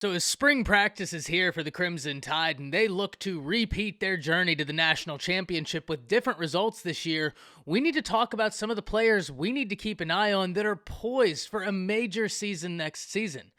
So as spring practice is here for the Crimson Tide and they look to repeat their journey to the national championship with different results this year, we need to talk about some of the players we need to keep an eye on that are poised for a major season next season.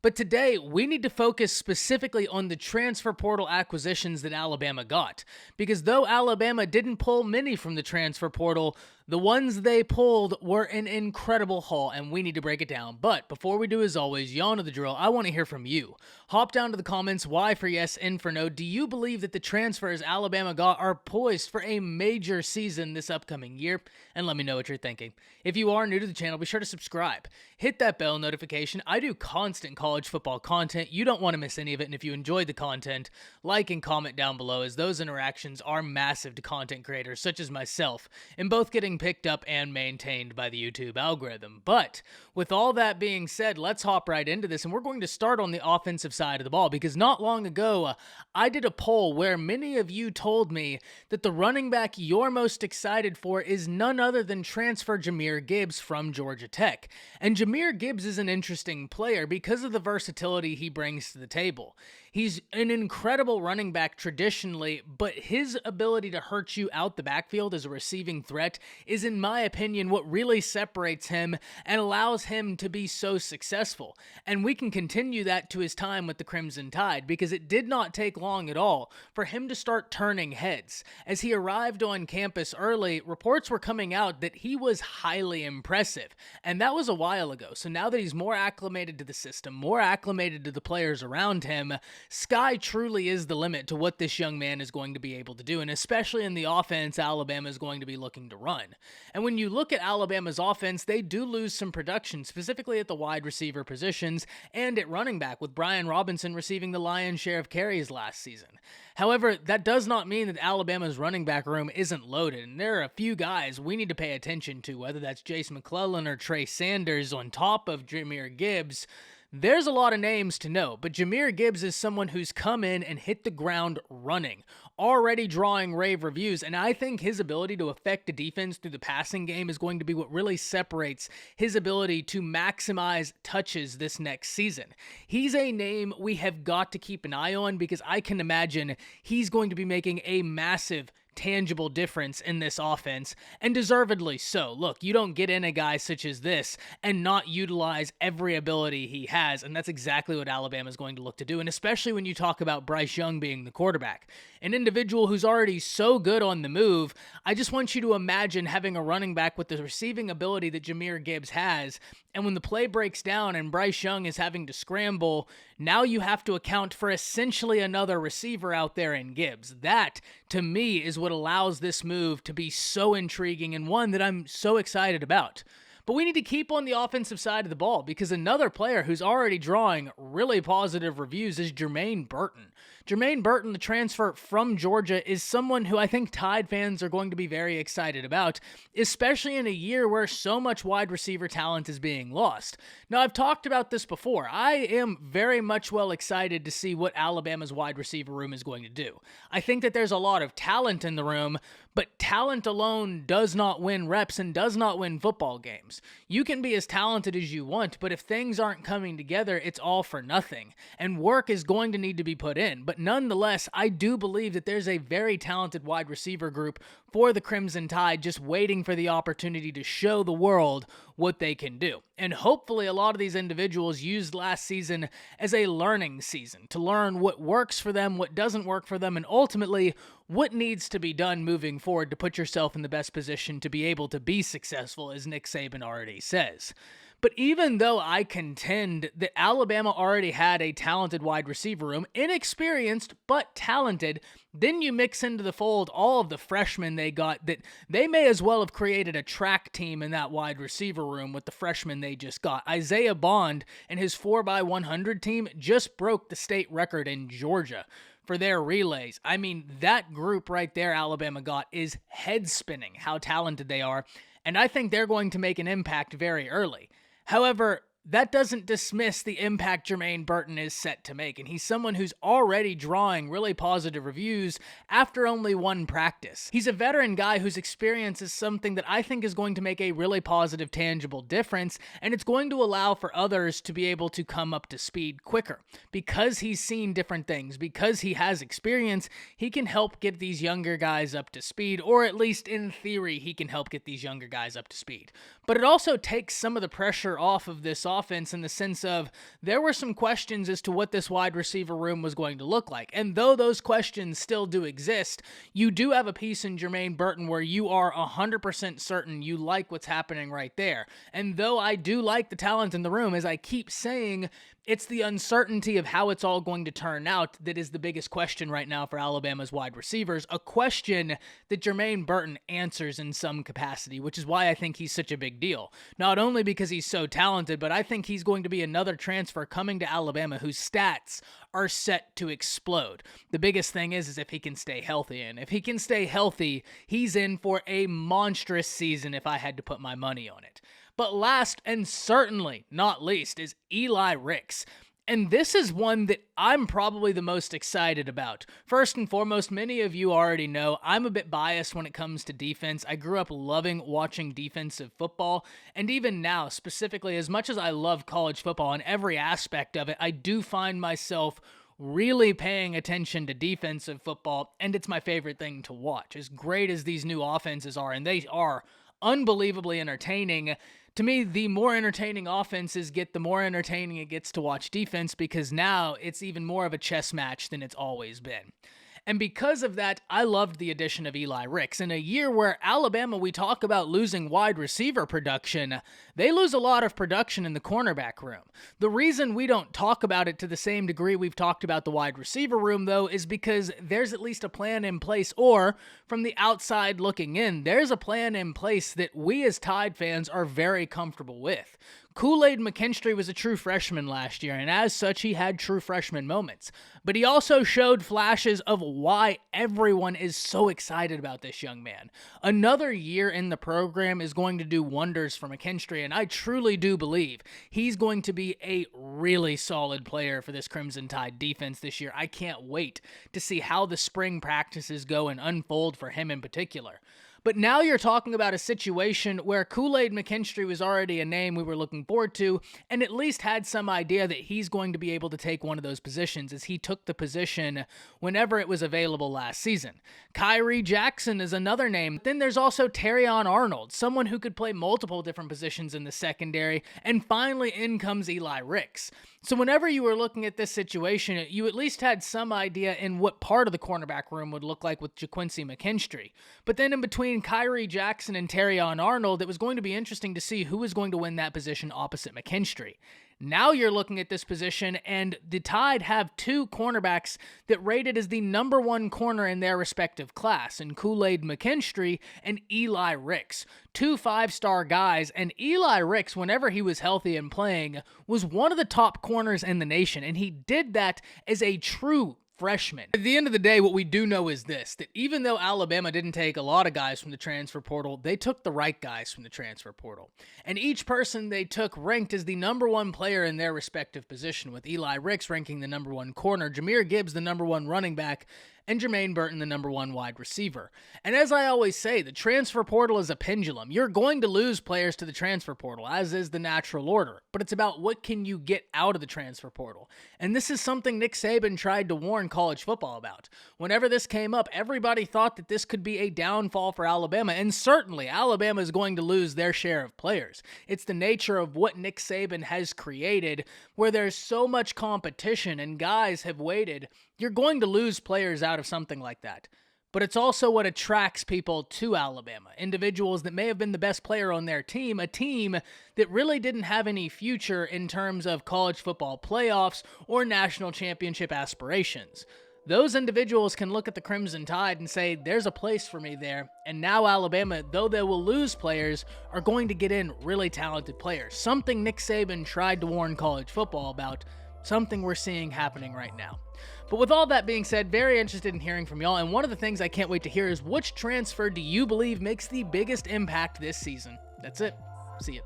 But today, we need to focus specifically on the transfer portal acquisitions that Alabama got. Because though Alabama didn't pull many from the transfer portal, the ones they pulled were an incredible haul, and we need to break it down. But before we do, as always, y'all know the drill. I want to hear from you. Hop down to the comments, Y for yes, N for no. Do you believe that the transfers Alabama got are poised for a major season this upcoming year? And let me know what you're thinking. If you are new to the channel, be sure to subscribe. Hit that bell notification. I do constant college football content. You don't want to miss any of it. And if you enjoyed the content, like and comment down below, as those interactions are massive to content creators such as myself, in both getting picked up and maintained by the YouTube algorithm. But with all that being said, let's hop right into this, and we're going to start on the offensive side of the ball, because not long ago, I did a poll where many of you told me that the running back you're most excited for is none other than transfer Jahmyr Gibbs from Georgia Tech. And Jahmyr Gibbs is an interesting player because of the versatility he brings to the table. He's an incredible running back traditionally, but his ability to hurt you out the backfield as a receiving threat is, in my opinion, what really separates him and allows him to be so successful. And we can continue that to his time with the Crimson Tide, because it did not take long at all for him to start turning heads. As he arrived on campus early, reports were coming out that he was highly impressive, and that was a while ago. So now that he's more acclimated to the system, more acclimated to the players around him, sky truly is the limit to what this young man is going to be able to do, and especially in the offense Alabama is going to be looking to run. And when you look at Alabama's offense, they do lose some production, specifically at the wide receiver positions and at running back, with Brian Robinson receiving the lion's share of carries last season. However, that does not mean that Alabama's running back room isn't loaded, and there are a few guys we need to pay attention to, whether that's Jace McClellan or Trey Sanders on top of Jahmyr Gibbs. There's a lot of names to know, but Jahmyr Gibbs is someone who's come in and hit the ground running, already drawing rave reviews, and I think his ability to affect the defense through the passing game is going to be what really separates his ability to maximize touches this next season. He's a name we have got to keep an eye on, because I can imagine he's going to be making a massive tangible difference in this offense, and deservedly so. Look, you don't get in a guy such as this and not utilize every ability he has, and that's exactly what Alabama is going to look to do, and especially when you talk about Bryce Young being the quarterback, an individual who's already so good on the move. I just want you to imagine having a running back with the receiving ability that Jahmyr Gibbs has, and when the play breaks down and Bryce Young is having to scramble, now you have to account for essentially another receiver out there in Gibbs. That, to me, is what allows this move to be so intriguing, and one that I'm so excited about. But we need to keep on the offensive side of the ball, because another player who's already drawing really positive reviews is Jermaine Burton. Jermaine Burton, the transfer from Georgia, is someone who I think Tide fans are going to be very excited about, especially in a year where so much wide receiver talent is being lost. Now, I've talked about this before. I am very much excited to see what Alabama's wide receiver room is going to do. I think that there's a lot of talent in the room, but talent alone does not win reps and does not win football games. You can be as talented as you want, but if things aren't coming together, it's all for nothing. And work is going to need to be put in. But nonetheless, I do believe that there's a very talented wide receiver group for the Crimson Tide, just waiting for the opportunity to show the world what they can do. And hopefully a lot of these individuals used last season as a learning season to learn what works for them, what doesn't work for them, and ultimately what needs to be done moving forward to put yourself in the best position to be able to be successful, as Nick Saban already says. But even though I contend that Alabama already had a talented wide receiver room, inexperienced but talented, then you mix into the fold all of the freshmen they got, that they may as well have created a track team in that wide receiver room with the freshmen they just got. Isaiah Bond and his 4x100 team just broke the state record in Georgia for their relays. I mean, that group right there Alabama got is head spinning how talented they are, and I think they're going to make an impact very early. However, that doesn't dismiss the impact Jermaine Burton is set to make, and he's someone who's already drawing really positive reviews after only one practice. He's a veteran guy whose experience is something that I think is going to make a really positive, tangible difference, and it's going to allow for others to be able to come up to speed quicker. Because he's seen different things, because he has experience, he can help get these younger guys up to speed, or at least in theory, he can help get these younger guys up to speed. But it also takes some of the pressure off of this offense in the sense of there were some questions as to what this wide receiver room was going to look like. And though those questions still do exist, you do have a piece in Jermaine Burton where you are 100% certain you like what's happening right there. And though I do like the talent in the room, as I keep saying, it's the uncertainty of how it's all going to turn out that is the biggest question right now for Alabama's wide receivers, a question that Jermaine Burton answers in some capacity, which is why I think he's such a big deal. Not only because he's so talented, but I think he's going to be another transfer coming to Alabama whose stats are set to explode. The biggest thing is if he can stay healthy, and if he can stay healthy, he's in for a monstrous season if I had to put my money on it. But last and certainly not least is Eli Ricks. And this is one that I'm probably the most excited about. First and foremost, many of you already know I'm a bit biased when it comes to defense. I grew up loving watching defensive football, and even now, specifically, as much as I love college football and every aspect of it, I do find myself really paying attention to defensive football, and it's my favorite thing to watch. As great as these new offenses are, and they are unbelievably entertaining, to me, the more entertaining offenses get, the more entertaining it gets to watch defense, because now it's even more of a chess match than it's always been. And because of that, I loved the addition of Eli Ricks. In a year where Alabama, we talk about losing wide receiver production, they lose a lot of production in the cornerback room. The reason we don't talk about it to the same degree we've talked about the wide receiver room, though, is because there's at least a plan in place, or from the outside looking in, there's a plan in place that we as Tide fans are very comfortable with. Kool-Aid McKinstry was a true freshman last year, and as such, he had true freshman moments. But he also showed flashes of why everyone is so excited about this young man. Another year in the program is going to do wonders for McKinstry, and I truly do believe he's going to be a really solid player for this Crimson Tide defense this year. I can't wait to see how the spring practices go and unfold for him in particular. But now you're talking about a situation where Kool-Aid McKinstry was already a name we were looking forward to, and at least had some idea that he's going to be able to take one of those positions, as he took the position whenever it was available last season. Kyrie Jackson is another name. Then there's also Terrion Arnold, someone who could play multiple different positions in the secondary, and finally in comes Eli Ricks. So whenever you were looking at this situation, you at least had some idea in what part of the cornerback room would look like with JaQuincy McKinstry. But then in between Kyrie Jackson and Terrion Arnold, it was going to be interesting to see who was going to win that position opposite McKinstry. Now you're looking at this position, and the Tide have two cornerbacks that rated as the number one corner in their respective class, in Kool-Aid McKinstry and Eli Ricks. Two five-star guys, and Eli Ricks, whenever he was healthy and playing, was one of the top corners in the nation, and he did that as a true freshman. At the end of the day, what we do know is this, that even though Alabama didn't take a lot of guys from the transfer portal, they took the right guys from the transfer portal. And each person they took ranked as the number one player in their respective position, with Eli Ricks ranking the number one corner, Derrick Gibbs the number one running back, and Jermaine Burton the number one wide receiver. And as I always say, the transfer portal is a pendulum. You're going to lose players to the transfer portal, as is the natural order. But it's about what can you get out of the transfer portal. And this is something Nick Saban tried to warn college football about. Whenever this came up, everybody thought that this could be a downfall for Alabama, and certainly Alabama is going to lose their share of players. It's the nature of what Nick Saban has created, where there's so much competition and guys have waited. You're going to lose players out of something like that. But it's also what attracts people to Alabama. Individuals that may have been the best player on their team, a team that really didn't have any future in terms of college football playoffs or national championship aspirations. Those individuals can look at the Crimson Tide and say, there's a place for me there. And now Alabama, though they will lose players, are going to get in really talented players. Something Nick Saban tried to warn college football about. Something we're seeing happening right now. But with all that being said, very interested in hearing from y'all, and one of the things I can't wait to hear is which transfer do you believe makes the biggest impact this season? That's it. See ya.